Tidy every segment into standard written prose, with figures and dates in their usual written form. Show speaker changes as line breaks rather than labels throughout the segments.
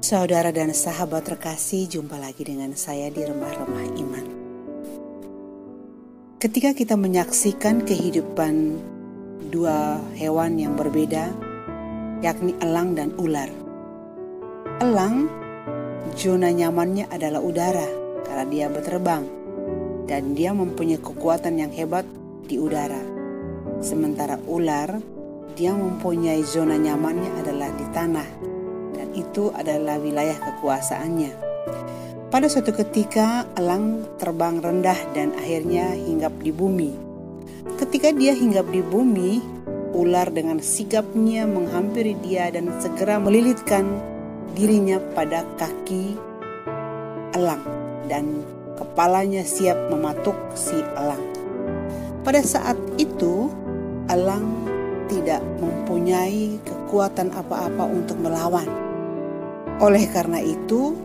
Saudara dan sahabat terkasih, jumpa lagi dengan saya di Remah-Remah Iman. Ketika kita menyaksikan kehidupan dua hewan yang berbeda, yakni elang dan ular. Elang, zona nyamannya adalah udara karena dia berterbang dan dia mempunyai kekuatan yang hebat di udara. Sementara ular, dia mempunyai zona nyamannya adalah di tanah. Itu adalah wilayah kekuasaannya. Pada suatu ketika elang terbang rendah dan akhirnya hinggap di bumi. Ketika dia hinggap di bumi, ular dengan sigapnya menghampiri dia dan segera melilitkan dirinya pada kaki elang dan kepalanya siap mematuk si elang. Pada saat itu elang tidak mempunyai kekuatan apa-apa untuk melawan. Oleh karena itu,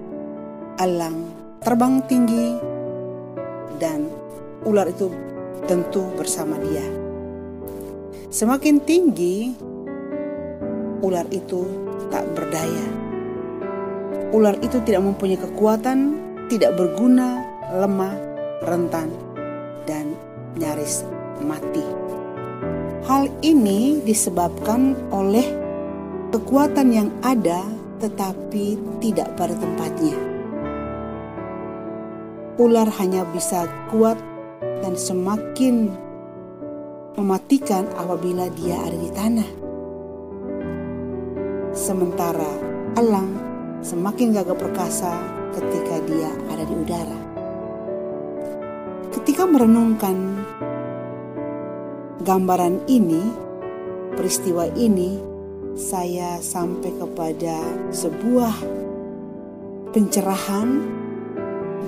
elang terbang tinggi dan ular itu tentu bersama dia. Semakin tinggi, ular itu tak berdaya. Ular itu tidak mempunyai kekuatan, tidak berguna, lemah, rentan, dan nyaris mati. Hal ini disebabkan oleh kekuatan yang ada tetapi tidak pada tempatnya. Ular hanya bisa kuat dan semakin mematikan apabila dia ada di tanah. Sementara elang semakin gagah perkasa ketika dia ada di udara. Ketika merenungkan gambaran ini, peristiwa ini, saya sampai kepada sebuah pencerahan,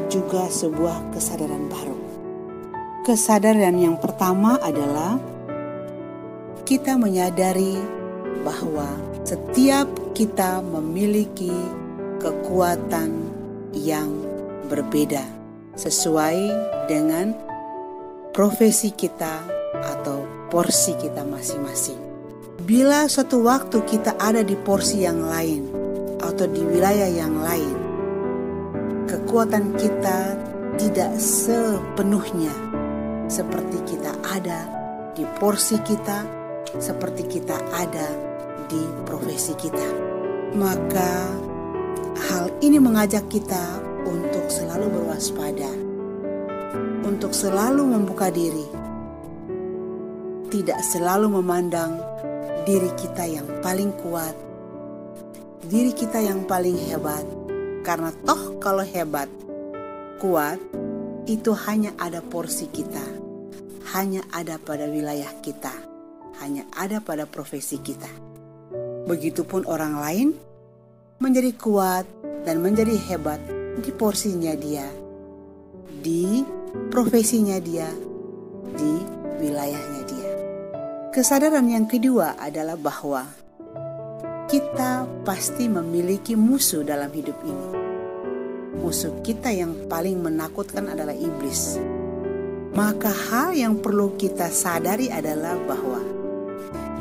juga sebuah kesadaran baru. Kesadaran yang pertama adalah kita menyadari bahwa setiap kita memiliki kekuatan yang berbeda sesuai dengan profesi kita atau porsi kita masing-masing. Bila suatu waktu kita ada di porsi yang lain atau di wilayah yang lain, kekuatan kita tidak sepenuhnya seperti kita ada di porsi kita, seperti kita ada di profesi kita. Maka hal ini mengajak kita untuk selalu berwaspada, untuk selalu membuka diri, tidak selalu memandang diri kita yang paling kuat, diri kita yang paling hebat. Karena toh kalau hebat, kuat, itu hanya ada porsi kita, hanya ada pada wilayah kita, hanya ada pada profesi kita. Begitupun orang lain menjadi kuat dan menjadi hebat di porsinya dia, di profesinya dia, di wilayahnya dia. Kesadaran yang kedua adalah bahwa kita pasti memiliki musuh dalam hidup ini. Musuh kita yang paling menakutkan adalah iblis. Maka hal yang perlu kita sadari adalah bahwa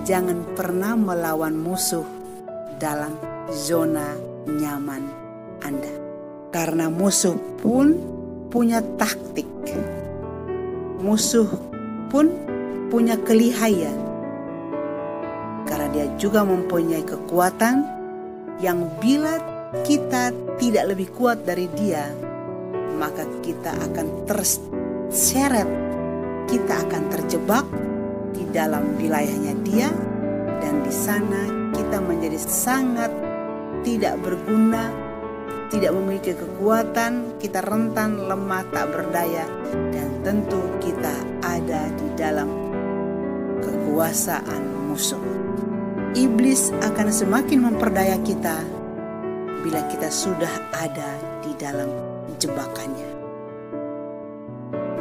jangan pernah melawan musuh dalam zona nyaman Anda. Karena musuh pun punya taktik. Musuh pun punya kelihayan, karena dia juga mempunyai kekuatan yang bila kita tidak lebih kuat dari dia, maka kita akan terseret, kita akan terjebak di dalam wilayahnya dia, dan di sana kita menjadi sangat tidak berguna, tidak memiliki kekuatan, kita rentan, lemah, tak berdaya, dan tentu kita ada di dalam kekuasaan musuh. Iblis akan semakin memperdaya kita bila kita sudah ada di dalam jebakannya.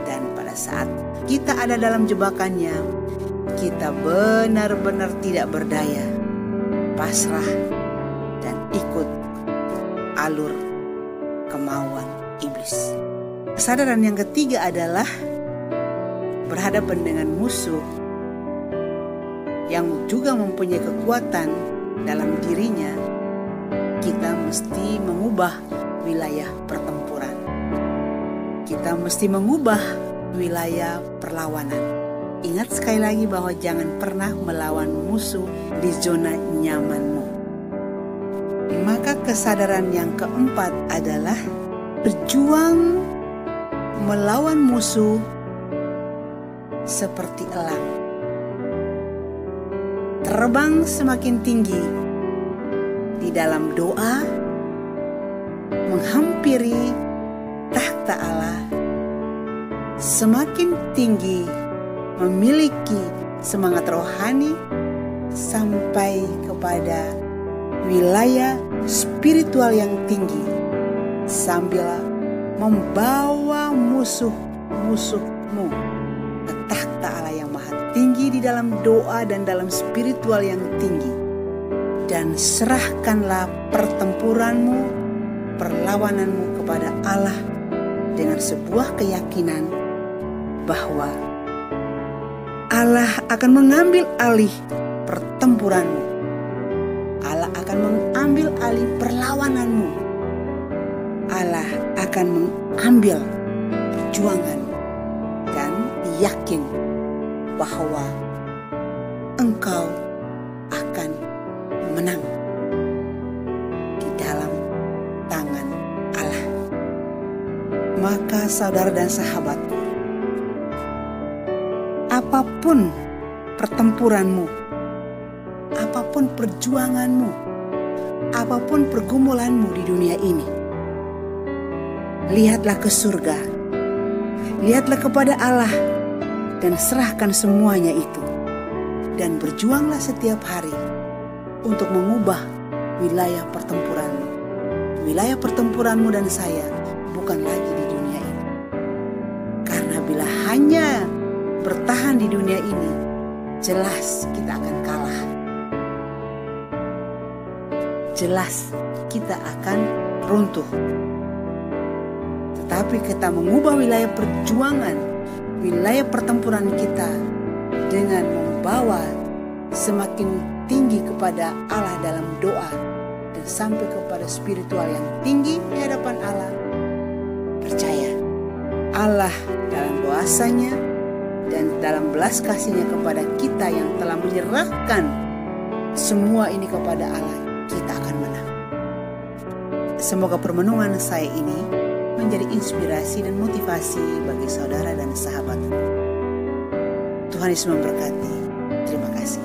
Dan pada saat kita ada dalam jebakannya, kita benar-benar tidak berdaya, pasrah, dan ikut alur kemauan iblis. Kesadaran yang ketiga adalah berhadapan dengan musuh yang juga mempunyai kekuatan dalam dirinya, kita mesti mengubah wilayah pertempuran. Kita mesti mengubah wilayah perlawanan. Ingat sekali lagi bahwa jangan pernah melawan musuh di zona nyamanmu. Maka kesadaran yang keempat adalah berjuang melawan musuh seperti elang. Terbang semakin tinggi di dalam doa, menghampiri takhta Allah, semakin tinggi memiliki semangat rohani sampai kepada wilayah spiritual yang tinggi, sambil membawa musuh-musuhmu ke takhta Allah yang maha tinggi di dalam doa dan dalam spiritual yang tinggi. Dan serahkanlah pertempuranmu, perlawananmu kepada Allah dengan sebuah keyakinan bahwa Allah akan mengambil alih pertempuranmu. Allah akan mengambil alih perlawananmu. Allah akan mengambil perjuanganmu. Dan yakin bahwa engkau akan menang di dalam tangan Allah. Maka saudara dan sahabatku, apapun pertempuranmu, apapun perjuanganmu, apapun pergumulanmu di dunia ini, lihatlah ke surga, lihatlah kepada Allah, dan serahkan semuanya itu. Dan berjuanglah setiap hari untuk mengubah wilayah pertempuranmu. Wilayah pertempuranmu dan saya bukan lagi di dunia ini. Karena bila hanya bertahan di dunia ini, jelas kita akan kalah. Jelas kita akan runtuh. Tetapi kita mengubah wilayah perjuangan, wilayah pertempuran kita dengan membawa semakin tinggi kepada Allah dalam doa dan sampai kepada spiritual yang tinggi di hadapan Allah. Percaya, Allah dalam kuasanya dan dalam belas kasihnya kepada kita yang telah menyerahkan semua ini kepada Allah, kita akan menang. Semoga permenungan saya ini menjadi inspirasi dan motivasi bagi saudara dan sahabatku. Tuhan Yesus memberkati. Terima kasih.